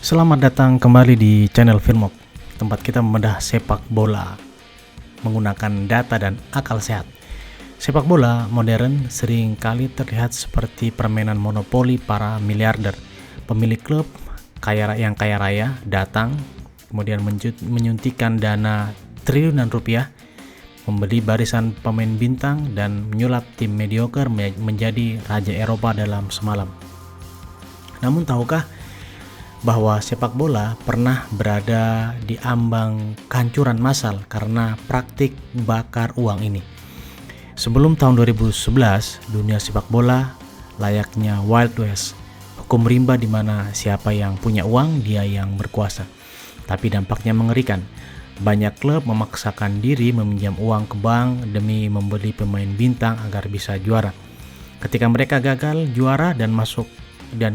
Selamat datang kembali di channel Firmop, tempat kita membedah sepak bola menggunakan data dan akal sehat. Sepak bola modern sering kali terlihat seperti permainan monopoli para miliarder. Pemilik klub yang kaya raya datang, kemudian menyuntikkan dana triliunan rupiah, membeli barisan pemain bintang, dan menyulap tim mediocre menjadi raja Eropa dalam semalam. Namun tahukah bahwa sepak bola pernah berada di ambang kehancuran massal karena praktik bakar uang ini? Sebelum tahun 2011, dunia sepak bola layaknya Wild West, hukum rimba di mana siapa yang punya uang dia yang berkuasa. Tapi dampaknya mengerikan. Banyak klub memaksakan diri meminjam uang ke bank demi membeli pemain bintang agar bisa juara. Ketika mereka gagal juara dan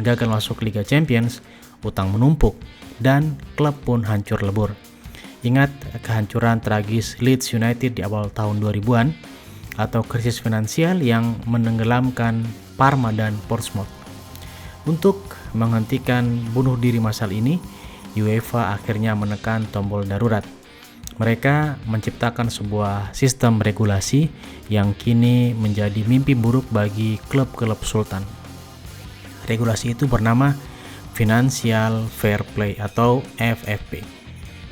gagal masuk Liga Champions, utang menumpuk dan klub pun hancur lebur. Ingat kehancuran tragis Leeds United di awal tahun 2000-an atau krisis finansial yang menenggelamkan Parma dan Portsmouth. Untuk menghentikan bunuh diri massal ini, UEFA akhirnya menekan tombol darurat. Mereka menciptakan sebuah sistem regulasi yang kini menjadi mimpi buruk bagi klub-klub sultan. Regulasi itu bernama Financial Fair Play atau FFP.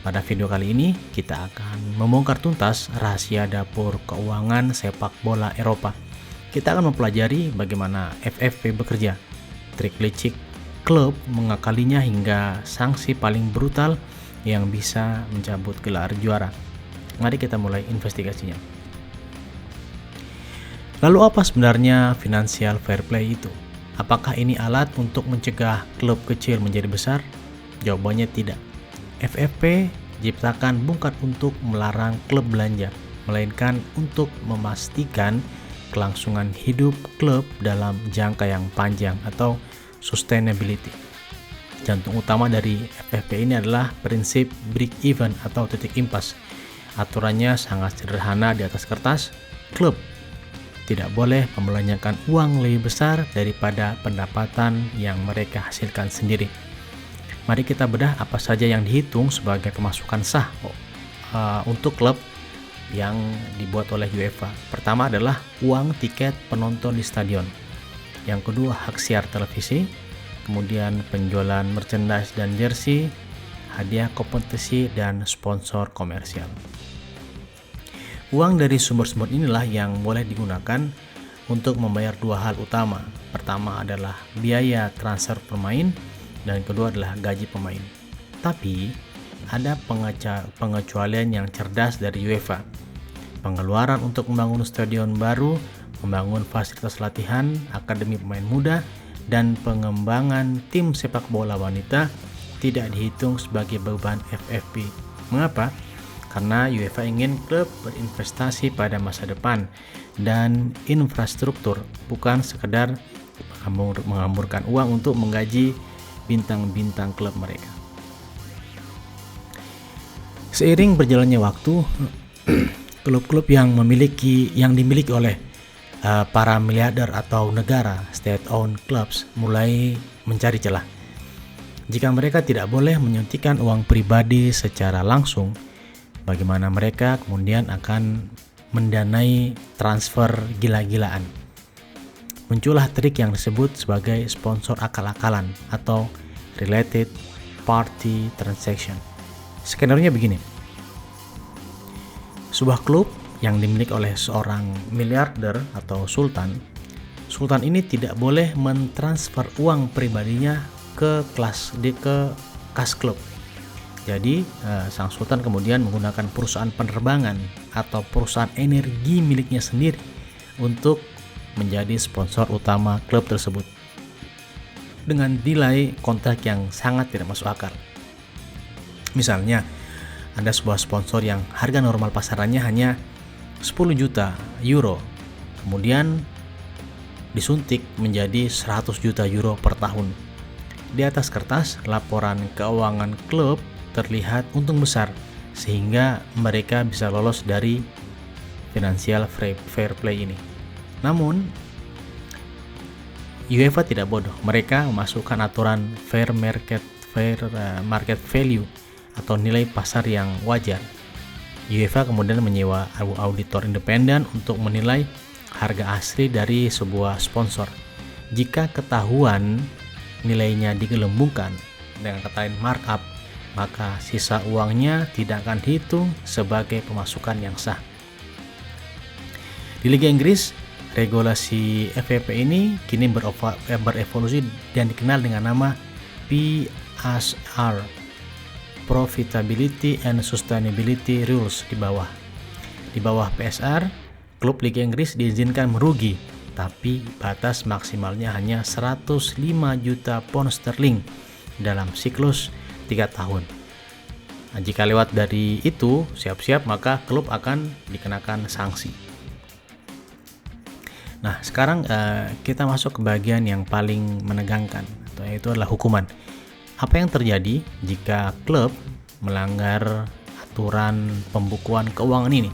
Pada video kali ini kita akan membongkar tuntas rahasia dapur keuangan sepak bola Eropa. Kita akan mempelajari bagaimana FFP bekerja, trik licik klub mengakalinya hingga sanksi paling brutal yang bisa mencabut gelar juara. Mari kita mulai investigasinya. Lalu apa sebenarnya Financial Fair Play itu? Apakah ini alat untuk mencegah klub kecil menjadi besar? Jawabannya tidak. FFP diciptakan bukan untuk melarang klub belanja, melainkan untuk memastikan kelangsungan hidup klub dalam jangka yang panjang atau sustainability. Jantung utama dari FFP ini adalah prinsip break even atau titik impas. Aturannya sangat sederhana di atas kertas. Klub tidak boleh membelanjakan uang lebih besar daripada pendapatan yang mereka hasilkan sendiri. Mari kita bedah apa saja yang dihitung sebagai pemasukan sah untuk klub yang dibuat oleh UEFA. Pertama adalah uang tiket penonton di stadion. Yang kedua hak siar televisi, kemudian penjualan merchandise dan jersey, hadiah kompetisi, dan sponsor komersial. Uang dari sumber-sumber inilah yang boleh digunakan untuk membayar dua hal utama. Pertama adalah biaya transfer pemain dan kedua adalah gaji pemain. Tapi ada pengecualian yang cerdas dari UEFA. Pengeluaran untuk membangun stadion baru, membangun fasilitas latihan, akademi pemain muda, dan pengembangan tim sepak bola wanita tidak dihitung sebagai beban FFP. Mengapa? Karena UEFA ingin klub berinvestasi pada masa depan dan infrastruktur, bukan sekedar menghamburkan uang untuk menggaji bintang-bintang klub mereka. Seiring berjalannya waktu, klub-klub yang dimiliki oleh para miliarder atau negara, state-owned clubs, mulai mencari celah. Jika mereka tidak boleh menyuntikkan uang pribadi secara langsung, bagaimana mereka kemudian akan mendanai transfer gila-gilaan? Muncullah trik yang disebut sebagai sponsor akal-akalan atau related party transaction. Skenario begini. Sebuah klub yang dimiliki oleh seorang miliarder atau sultan ini tidak boleh mentransfer uang pribadinya ke kas klub. Jadi sang sultan kemudian menggunakan perusahaan penerbangan atau perusahaan energi miliknya sendiri untuk menjadi sponsor utama klub tersebut dengan nilai kontrak yang sangat tidak masuk akal. Misalnya ada sebuah sponsor yang harga normal pasarannya hanya 10 juta euro, kemudian disuntik menjadi 100 juta euro per tahun. Di atas kertas laporan keuangan klub terlihat untung besar sehingga mereka bisa lolos dari Financial Fair Play ini. Namun UEFA tidak bodoh. Mereka memasukkan aturan fair market market value atau nilai pasar yang wajar. UEFA kemudian menyewa auditor independen untuk menilai harga asli dari sebuah sponsor. Jika ketahuan nilainya digelembungkan, dengan kata lain markup, maka sisa uangnya tidak akan dihitung sebagai pemasukan yang sah. Di Liga Inggris, regulasi FFP ini kini berevolusi dan dikenal dengan nama PSR, Profitability and Sustainability Rules. Di bawah PSR, klub Liga Inggris diizinkan merugi, tapi batas maksimalnya hanya 105 juta pound sterling dalam siklus 3 tahun. Nah, jika lewat dari itu, siap-siap maka klub akan dikenakan sanksi. Nah, sekarang kita masuk ke bagian yang paling menegangkan, yaitu adalah hukuman. Apa yang terjadi jika klub melanggar aturan pembukuan keuangan ini?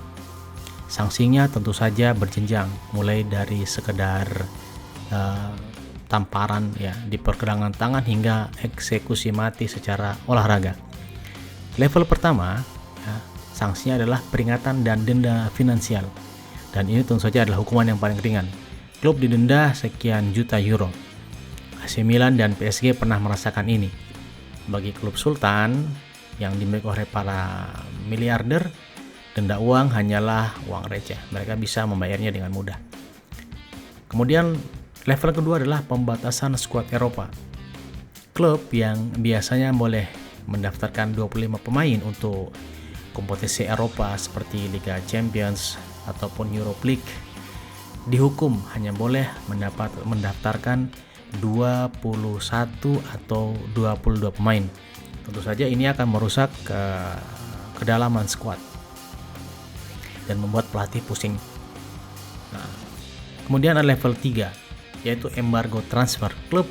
Sanksinya tentu saja berjenjang, mulai dari sekedar tamparan ya di pergelangan tangan hingga eksekusi mati secara olahraga. Level pertama, ya, sanksinya adalah peringatan dan denda finansial. Dan ini tentu saja adalah hukuman yang paling ringan. Klub didenda sekian juta euro. AC Milan dan PSG pernah merasakan ini. Bagi klub sultan yang dimiliki oleh para miliarder, denda uang hanyalah uang receh. Mereka bisa membayarnya dengan mudah. Kemudian level kedua adalah pembatasan skuad Eropa. Klub yang biasanya boleh mendaftarkan 25 pemain untuk kompetisi Eropa seperti Liga Champions ataupun Europa League dihukum hanya boleh mendaftarkan 21 atau 22 pemain. Tentu saja ini akan merusak kedalaman skuad dan membuat pelatih pusing. Nah, kemudian ada level 3, yaitu embargo transfer. Klub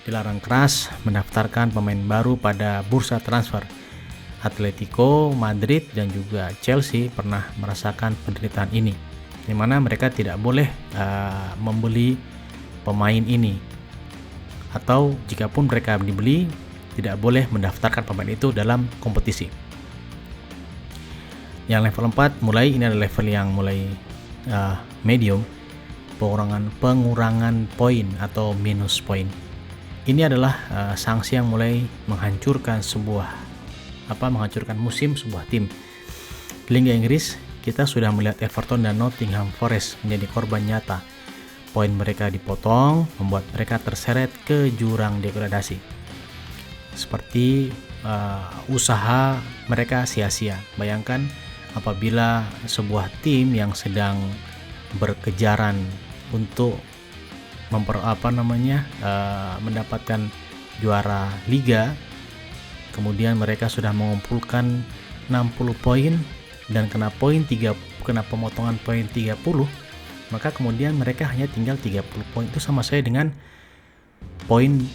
dilarang keras mendaftarkan pemain baru pada bursa transfer. Atletico Madrid dan juga Chelsea pernah merasakan penderitaan ini, di mana mereka tidak boleh membeli pemain ini, atau jikapun mereka dibeli, tidak boleh mendaftarkan pemain itu dalam kompetisi. Yang level 4 ini adalah level yang mulai medium, pengurangan poin atau minus poin. Ini adalah sanksi yang mulai menghancurkan musim sebuah tim. Di Liga Inggris, kita sudah melihat Everton dan Nottingham Forest menjadi korban nyata. Poin mereka dipotong, membuat mereka terseret ke jurang degradasi. Seperti usaha mereka sia-sia. Bayangkan apabila sebuah tim yang sedang berkejaran untuk mendapatkan juara liga, kemudian mereka sudah mengumpulkan 60 poin dan kena pemotongan poin 30, maka kemudian mereka hanya tinggal 30 poin. Itu sama saya dengan poin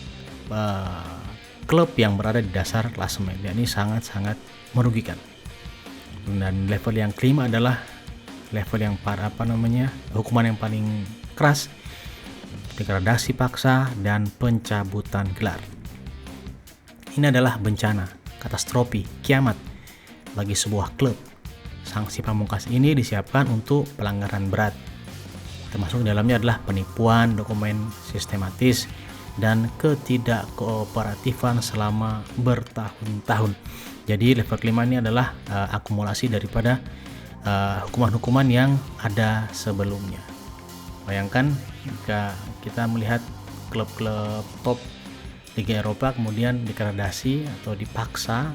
klub yang berada di dasar klasemen. Dan ini sangat-sangat merugikan. Dan level yang kelima adalah level yang hukuman yang paling keras, degradasi paksa dan pencabutan gelar. Ini adalah bencana, katastrofi, kiamat bagi sebuah klub. Sanksi pamungkas ini disiapkan untuk pelanggaran berat, termasuk dalamnya adalah penipuan dokumen sistematis dan ketidakkooperatifan selama bertahun-tahun. Jadi level kelima ini adalah akumulasi daripada hukuman-hukuman yang ada sebelumnya. Bayangkan jika kita melihat klub-klub top Liga Eropa kemudian degradasi atau dipaksa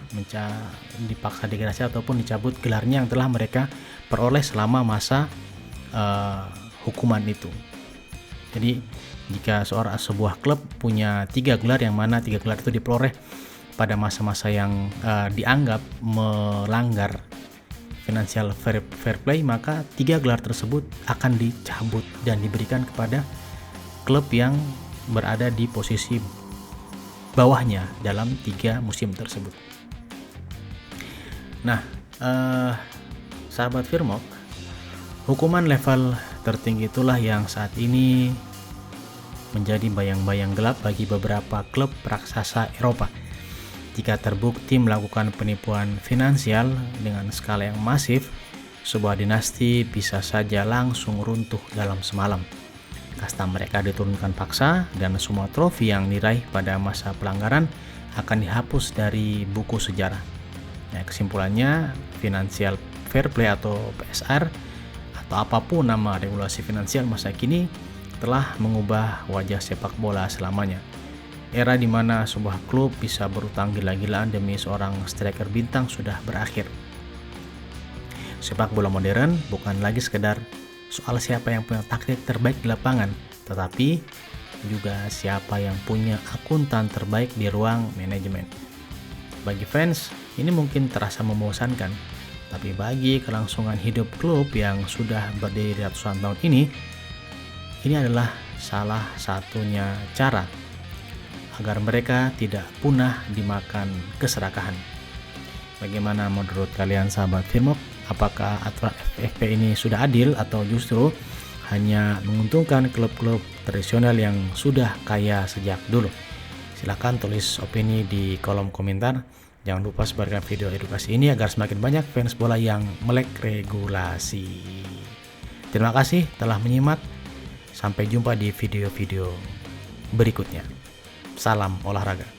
degradasi ataupun dicabut gelarnya yang telah mereka peroleh selama masa hukuman itu. Jadi jika sebuah klub punya 3 gelar, yang mana 3 gelar itu diperoleh pada masa-masa yang dianggap melanggar financial fair play, maka 3 gelar tersebut akan dicabut dan diberikan kepada klub yang berada di posisi bawahnya dalam 3 musim tersebut. Nah, sahabat Firmok, hukuman level tertinggi itulah yang saat ini menjadi bayang-bayang gelap bagi beberapa klub raksasa Eropa. Jika terbukti melakukan penipuan finansial dengan skala yang masif, sebuah dinasti bisa saja langsung runtuh dalam semalam. Kasta mereka diturunkan paksa dan semua trofi yang diraih pada masa pelanggaran akan dihapus dari buku sejarah. Nah, kesimpulannya, Financial Fair Play atau PSR atau apapun nama regulasi finansial masa kini telah mengubah wajah sepak bola selamanya. Era di mana sebuah klub bisa berutang gila-gilaan demi seorang striker bintang sudah berakhir. Sepak bola modern bukan lagi sekedar soal siapa yang punya taktik terbaik di lapangan, tetapi juga siapa yang punya akuntan terbaik di ruang manajemen. Bagi fans, ini mungkin terasa membosankan, tapi bagi kelangsungan hidup klub yang sudah berdiri ratusan tahun ini adalah salah satunya cara agar mereka tidak punah dimakan keserakahan. Bagaimana menurut kalian sahabat Firmop? Apakah aturan FFP ini sudah adil atau justru hanya menguntungkan klub-klub tradisional yang sudah kaya sejak dulu? Silahkan tulis opini di kolom komentar. Jangan lupa sebarkan video edukasi ini agar semakin banyak fans bola yang melek regulasi. Terima kasih telah menyimak. Sampai jumpa di video-video berikutnya. Salam olahraga.